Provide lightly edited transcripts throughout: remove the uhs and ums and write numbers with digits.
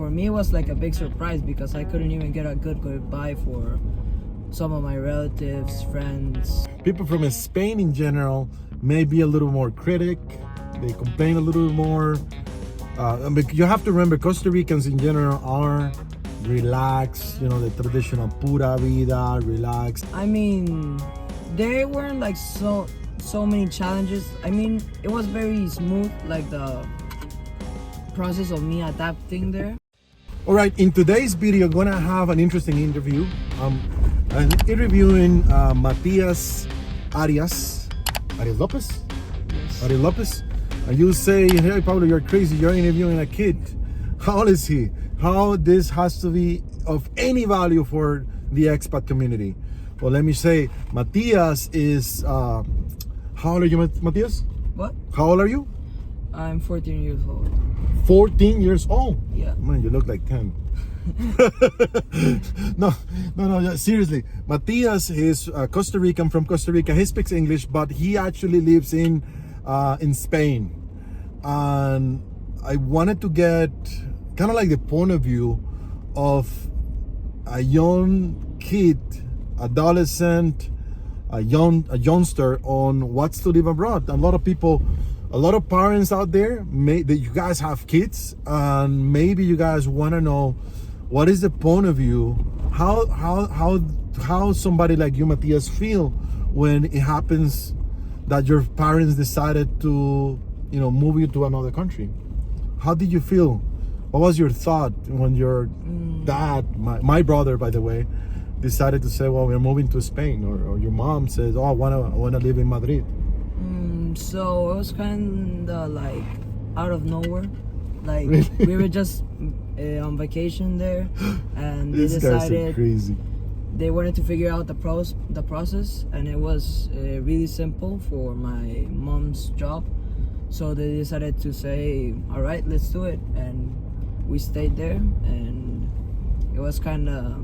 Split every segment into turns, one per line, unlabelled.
for me, it was like a big surprise because I couldn't even get a good goodbye for some of my relatives, friends.
People from Spain in general may be a little more critic. They complain a little more. You have to remember, Costa Ricans in general are relaxed, the traditional pura vida, relaxed.
I mean, there weren't like so many challenges. I mean, it was very smooth, like the process of me adapting there.
All right, in today's video, I'm gonna have an interesting interview. I'm interviewing Matias Arias Lopez.
Yes.
Arias Lopez. And you say, hey Pablo, you're crazy, you're interviewing a kid. How old is he? How this has to be of any value for the expat community? Well, let me say, Matias is, how old are you, Matias?
What?
How old are you?
I'm 14 years old.
14 years old?
Yeah.
Man, you look like 10. No, seriously. Matias is Costa Rican, from Costa Rica. He speaks English, but he actually lives in Spain. And I wanted to get kind of like the point of view of a young kid, adolescent, a youngster on what's to live abroad. A lot of people, a lot of parents out there, that you guys have kids, and maybe you guys want to know what is the point of view, how somebody like you, Matias, feel when it happens that your parents decided to, move you to another country. How did you feel? What was your thought when your dad, my brother, by the way, decided to say, well, we're moving to Spain, or your mom says, oh, I wanna live in Madrid?
So it was kind of like out of nowhere. Like,
really?
We were just on vacation there, and they
These guys are
decided
crazy.
they wanted to figure out the process, and it was really simple for my mom's job. So they decided to say, all right, let's do it. And we stayed there, and it was kind of,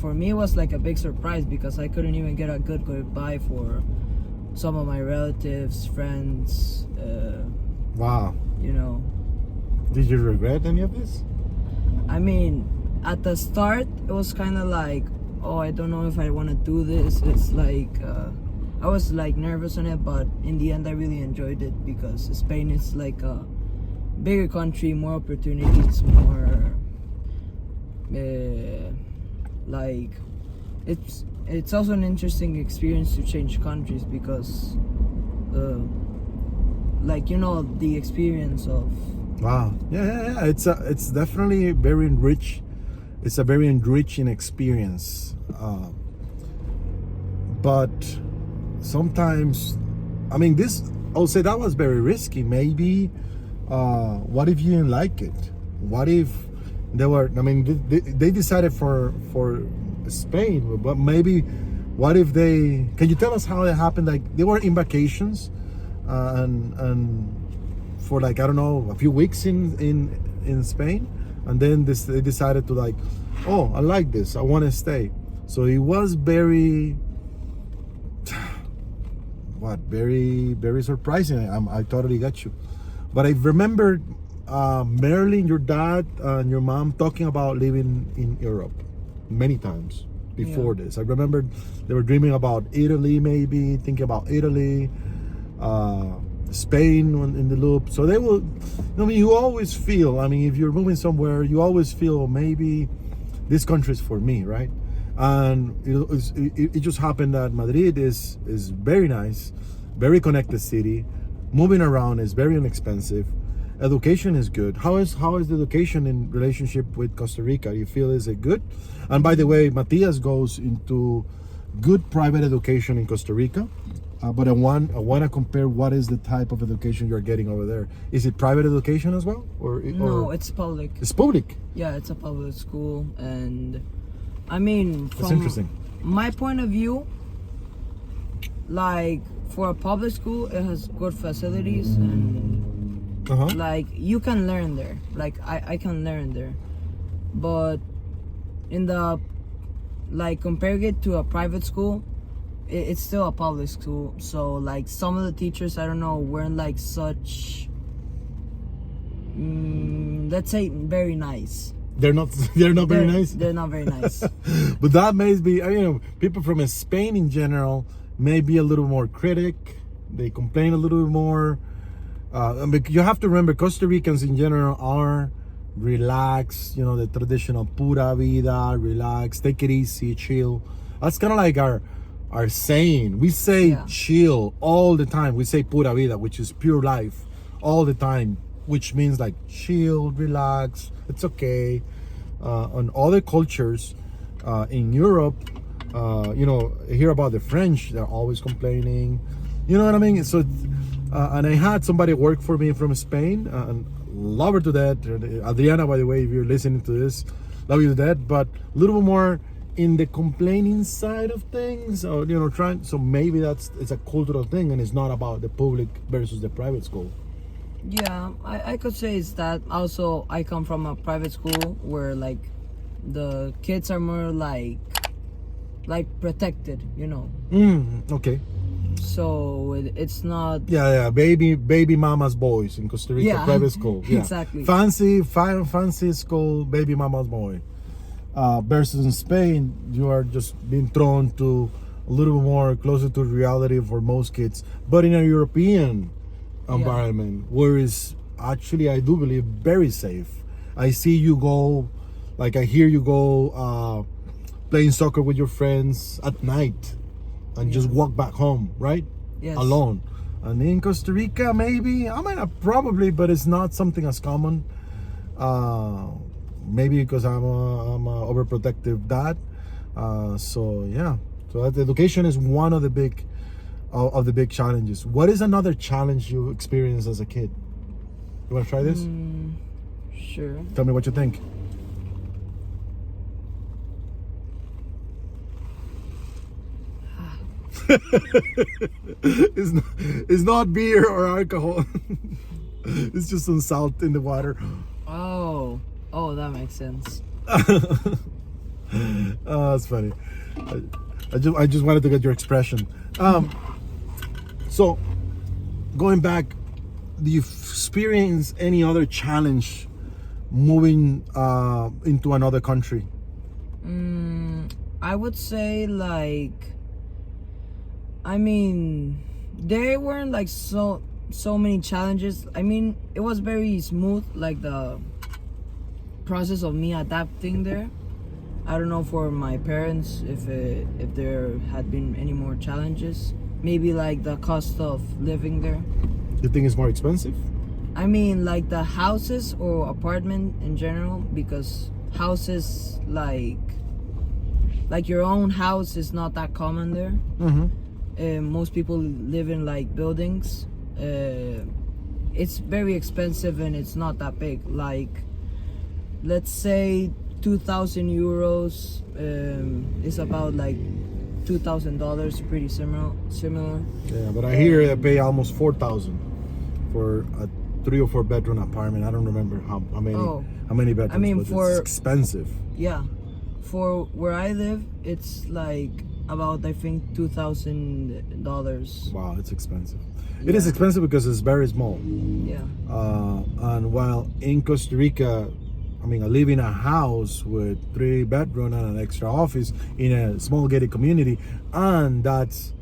for me, it was like a big surprise because I couldn't even get a good goodbye for some of my relatives, friends.
Wow. Did you regret any of this?
I mean, at the start, it was kind of like, oh, I don't know if I want to do this. It's like, I was like nervous on it, but in the end, I really enjoyed it because Spain is like a bigger country, more opportunities, more, like, it's also an interesting experience to change countries because, the experience of.
Wow. Yeah. It's definitely very enriched. It's a very enriching experience. But sometimes, I would say that was very risky. Maybe, what if you didn't like it? What if they decided for Spain, but maybe, what if can you tell us how it happened? Like, they were in vacations, and for like, I don't know, a few weeks in Spain, and then they decided to like, oh, I like this, I want to stay. So it was very very surprising. I totally got you. But I remember Marilyn, your dad and your mom talking about living in Europe many times before this. I remember they were dreaming about Italy, maybe thinking about Italy, Spain in the loop. So they will, you always feel, if you're moving somewhere, you always feel maybe this country is for me, right? And it just happened that Madrid is very nice, very connected city. Moving around is very inexpensive. Education is good. How is the education in relationship with Costa Rica? You feel, is it good? And by the way, Matias goes into good private education in Costa Rica. But I want to compare what is the type of education you're getting over there. Is it private education as well,
No, it's public.
It's public.
Yeah, it's a public school, and
That's interesting.
My point of view, like, for a public school, it has good facilities, and like, you can learn there. Like, I can learn there, but in the, like, comparing it to a private school, it's still a public school. So like, some of the teachers, I don't know, weren't like such let's say very nice.
They're not very nice.
They're not very nice.
But that may be, people from Spain in general may be a little more critic. They complain a little bit more. You have to remember, Costa Ricans in general are relaxed. The traditional pura vida, relax, take it easy, chill. That's kind of like our saying. We say chill all the time. We say pura vida, which is pure life, all the time, which means like chill, relax, it's okay. On other cultures in Europe, hear about the French, they're always complaining. You know what I mean? So, and I had somebody work for me from Spain, and love her to death. Adriana, by the way, if you're listening to this, love you to death, but a little bit more in the complaining side of things, or so maybe it's a cultural thing, and it's not about the public versus the private school.
Yeah, I could say it's that. Also, I come from a private school where like the kids are more like protected,
Okay.
So it's not.
Yeah, baby mama's boys in Costa Rica, private school. Yeah.
Exactly.
Fancy school, baby mama's boy. Versus in Spain, you are just being thrown to a little bit more closer to reality for most kids, but in a European environment, where is actually, I do believe, very safe. I see you go, like I hear you go playing soccer with your friends at night and just walk back home, right?
Yes.
Alone. And in Costa Rica, maybe, probably, but it's not something as common. Maybe because I'm a overprotective dad. So that education is one of the big challenges. What is another challenge you experienced as a kid? You want to try this?
Sure.
Tell me what you think. It's not beer or alcohol. It's just some salt in the water.
Oh, that makes sense.
Oh, that's funny. I just wanted to get your expression. So, going back, do you experience any other challenge moving into another country?
I would say there weren't like so many challenges. It was very smooth, like the process of me adapting there. I don't know for my parents if there had been any more challenges. Maybe like the cost of living there.
You think it's more expensive?
Like the houses or apartment in general, because houses like your own house is not that common there. Most people live in like buildings. It's very expensive and it's not that big. Like, let's say 2,000 euros is about like $2,000, pretty similar.
Yeah, but I hear they pay almost 4,000 for a 3 or 4 bedroom apartment. I don't remember how many bedrooms. But it's expensive.
Yeah, for where I live, it's like about, I think, $2,000.
Wow, it's expensive. It is expensive because it's very small.
Yeah.
And while in Costa Rica, I live in a house with 3 bedrooms and an extra office in a small gated community, and that's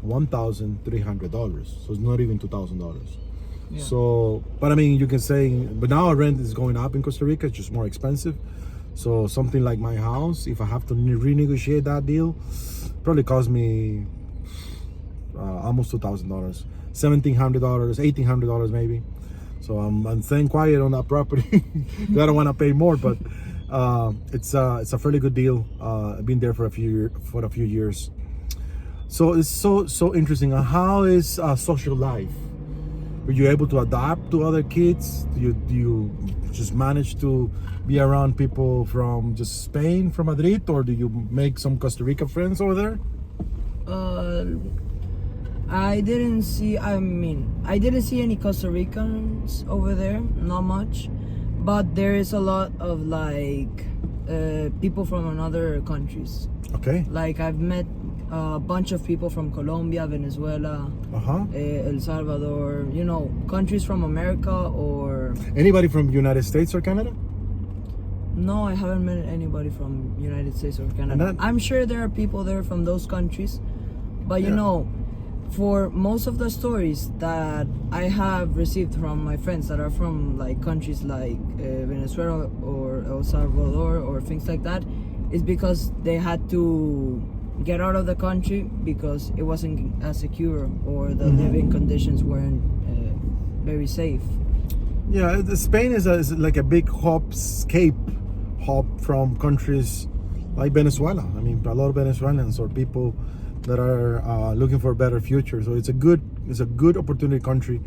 $1,300. So it's not even $2,000.
Yeah.
So, but you can say, but now rent is going up in Costa Rica. It's just more expensive. So something like my house, if I have to renegotiate that deal, probably cost me almost $2,000, $1,700, $1,800 maybe. So I'm staying quiet on that property. I don't want to pay more, but it's a fairly good deal. I've been there for a few years. So it's so interesting. How is social life? Were you able to adapt to other kids? Do you just manage to be around people from just Spain, from Madrid, or do you make some Costa Rica friends over there?
I didn't see any Costa Ricans over there, not much, but there is a lot of like people from other countries.
Okay.
Like I've met a bunch of people from Colombia, Venezuela, El Salvador, you know, countries from America or...
Anybody from United States or Canada?
No, I haven't met anybody from United States or Canada. I'm sure there are people there from those countries, but you know, for most of the stories that I have received from my friends that are from like countries like Venezuela or El Salvador or things like that, is because they had to get out of the country because it wasn't as secure or the living conditions weren't very safe.
Yeah, Spain is like a big escape hop from countries like Venezuela. I mean, a lot of Venezuelans or people that are looking for a better future. So it's a good opportunity country.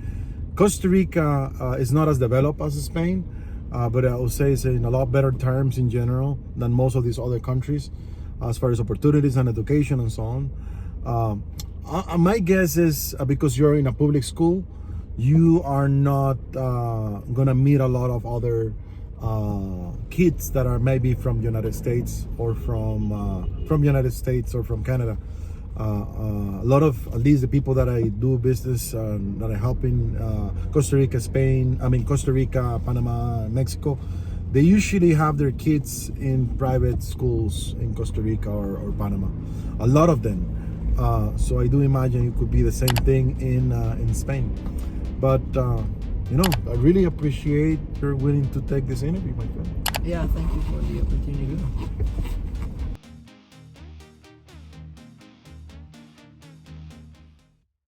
Costa Rica is not as developed as Spain, but I would say it's in a lot better terms in general than most of these other countries as far as opportunities and education and so on. My guess is because you're in a public school, you are not gonna meet a lot of other kids that are maybe from United States or from United States or from Canada. A lot of, at least the people that I do business that I help in Costa Rica, Costa Rica, Panama, Mexico, they usually have their kids in private schools in Costa Rica or Panama. A lot of them. So I do imagine it could be the same thing in Spain. But you know, I really appreciate your willing to take this interview, my friend.
Yeah, thank you for the opportunity.